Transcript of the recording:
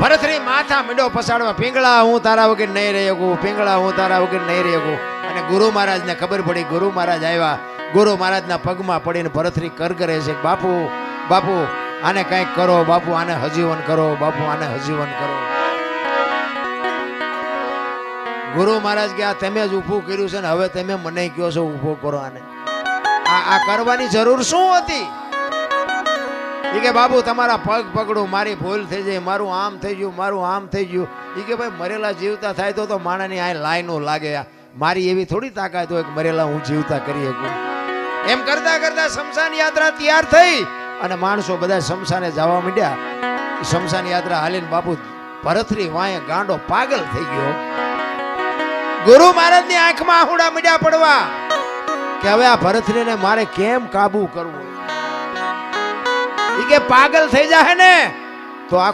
ભરતરી માથા મીંડો પસાડવા, પિંગળા હું તારા વગર નહીં રહી શકું, પિંગળા હું તારા વગર નહીં રહી શકું. અને ગુરુ મહારાજને ખબર પડી, ગુરુ મહારાજ આવ્યા, ગુરુ મહારાજના પગમાં પડીને ભરતરી કરગરે છે, બાપુ બાપુ આને કંઈક કરો, બાપુ આને હજીવન કરો, બાપુ આને હજીવન કરો. ગુરુ મહારાજ કે આ તમે જ ઊભું કર્યું છે ને હવે તમે મને કહો છો ઊભો કરો આને, આ કરવાની જરૂર શું હતી? ઈ કે બાપુ તમારા પગ પકડું, મારી ભૂલ થઈ જાય, મારું આમ થઈ ગયું, મારું આમ થઈ ગયું. ઈ કે ભાઈ મરેલા જીવતા થાય તો માણાની આ લાઈનો લાગે, મારી એવી થોડી તાકાત હોય કે મરેલા હું જીવતા કરી શકું. એમ કરતા કરતા શમશાન યાત્રા તૈયાર થઈ અને માણસો બધા શમશાને જવા માંડ્યા. શમશાન યાત્રા હાલીને બાપુ ભરતરી વાંહે ગાંડો પાગલ થઈ ગયો. ગુરુ મહારાજની આંખમાં આહુડા મીડ્યા પડવા કે હવે આ ભરતરીને મારે કેમ કાબુ કરવો. ઈ કે પાગલ થઈ જાય ને તો